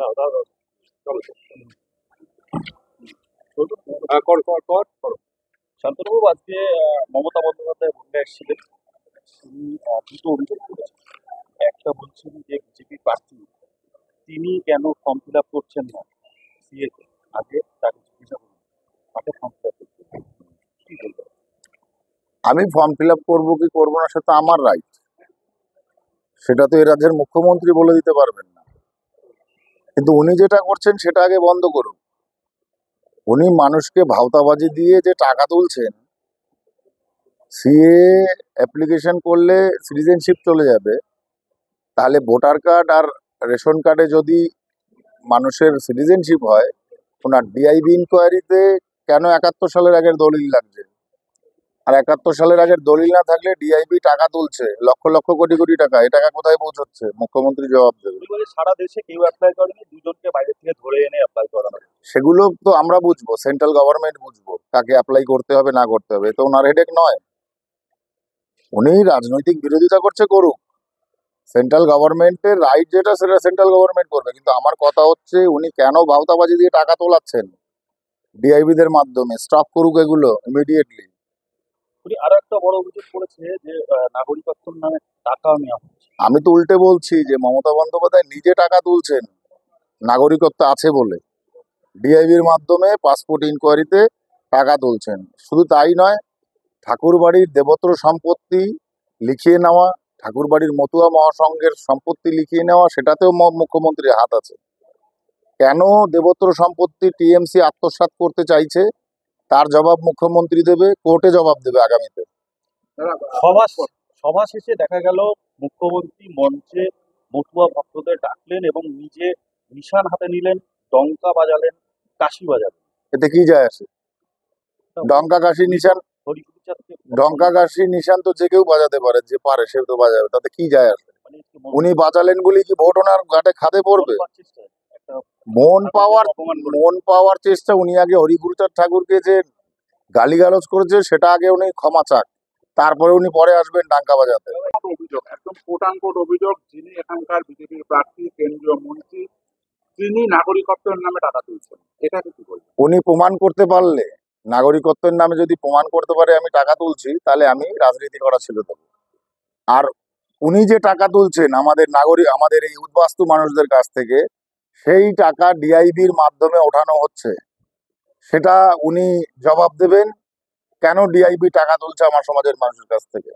দাও দাও দাও, চলো চলো। কর কর কর করো। শান্তনুবাবু, আজকে মমতা বন্দ্যোপাধ্যায় বন্যা এসেছিলেন। তিনি দুটো অভিযোগ করেছেন। একটা বলছেন যে বিজেপি প্রার্থী তিনি কেন ফর্ম ফিল আপ করছেন না সিএতে। আগে তাকে জিজ্ঞাসা করুন, তাকে ফর্ম ফিল আপ করতে হবে। কি বলবেন? আমি ফর্ম ফিল আপ করবো কি করবো না সেটা আমার রাইট, সেটা তো এ রাজ্যের মুখ্যমন্ত্রী বলে দিতে পারবেন না। কিন্তু উনি যেটা করছেন সেটা আগে বন্ধ করুন। উনি মানুষকে ভাওতাবাজি দিয়ে যে টাকা তুলছেন, সিএ অ্যাপ্লিকেশন করলে সিটিজেনশিপ চলে যাবে, তাহলে ভোটার কার্ড আর রেশন কার্ডে যদি মানুষের সিটিজেনশিপ হয়, ওনার ডিআইবি ইনকোয়ারিতে কেন 71 সালের আগের দলিল লাগছে? আর 71 সালের আগের দলিল না থাকলে ডিআইবি টাকা তুলছে লক্ষ লক্ষ কোটি কোটি টাকা, এই টাকা কোথায় পৌঁছচ্ছে? মুখ্যমন্ত্রী জবাব দেবে। উনি বলে সারা দেশে কেউ অ্যাপ্লাই করেনি, দুজনকে বাইরে থেকে ধরে এনে অ্যাপ্লাই করানো হয়েছে। সেগুলো তো আমরা বুঝবো, সেন্ট্রাল গভর্নমেন্ট বুঝবো কাকে অ্যাপ্লাই করতে হবে না করতে হবে, তো ওনার হেডেক নয়। উনি রাজনৈতিক বিরোধিতা করছে, করুক। সেন্ট্রাল গভর্নমেন্টের রাইট যেটা সেটা সেন্ট্রাল গভর্নমেন্ট করবে, কিন্তু আমার কথা হচ্ছে উনি কেন ভাওতাবাজি দিয়ে টাকা তোলাচ্ছেন ডিআইবি দের মাধ্যমে? স্টপ করুক এগুলো ইমিডিয়েটলি। উনি আরো একটা বড় অভিযোগ করেছে যে নাগরিকত্বর নামে টাকা নেওয়া হচ্ছে। আমি তো উল্টে বলছি যে মমতা বন্দ্যোপাধ্যায় নিজে টাকা তুলছেন নাগরিকত্ব আছে বলে, ডিআইবির মাধ্যমে পাসপোর্ট ইনকোয়ারিতে টাকা তুলছেন। শুধু তাই নয়, ঠাকুরবাড়ির দেবত্র সম্পত্তি লিখিয়ে নেওয়া, ঠাকুরবাড়ির মতুয়া মহাসংঘের সম্পত্তি লিখিয়ে নেওয়া, সেটাতেও মুখ্যমন্ত্রীর হাত আছে। কেন দেবত্র সম্পত্তি টিএমসি আত্মসাৎ করতে চাইছে তার জবাব মুখ্যমন্ত্রী দেবে, কোর্টে জবাব দেবে আগামীতে। সভা সভা শেষে দেখা গেল মুখ্যমন্ত্রী মঞ্চে মতুয়া ভক্তদের ডাকলেন এবং নিজে নিশান হাতে নিলেন, ডঙ্কা বাজালেন, কাশি বাজালেন। এতে কি যায় আসে? ডঙ্কা কাশি নিশান, হরিপুরচাঁদকে ডঙ্কা কাশি নিশান তো যে কেউ বাজাতে পারে, যে পারে সে তো বাজাবে, তাতে কি যায় আসে? মানে উনি বাজালেন বলি কি ভোট ওনার ঘাটে খাদে পড়বে? মন পাওয়ার চেষ্টা। উনি আগে হরিগুরুচাঁদ ঠাকুরকে যে গালিগালাজ করেছে সেটা আগে উনি ক্ষমা চাক, তারপরে উনি পরে আসবেন ডাঙ্কা বাজাতে। অভিযোগ, একদম কোট আনকোট অভিযোগ, যিনি এখানকার বিজেপির প্রার্থী কেন্দ্রীয় মন্ত্রী, তিনি নাগরিকত্বের নামে টাকা তুলছেন, এটাকে কি বলবেন? উনি প্রমাণ করতে পারলে, নাগরিকত্বের নামে যদি প্রমাণ করতে পারে আমি টাকা তুলছি, তাহলে আমি রাজনীতি করা ছিল দেবো। আর উনি যে টাকা তুলছেন আমাদের এই উদ্বাস্তু মানুষদের কাছ থেকে, সেই টাকা ডিআইবির মাধ্যমে ওঠানো হচ্ছে, সেটা উনি জবাব দেবেন। কেন ডিআইবি টাকা তুলছে আমার সমাজের মানুষের কাছ থেকে?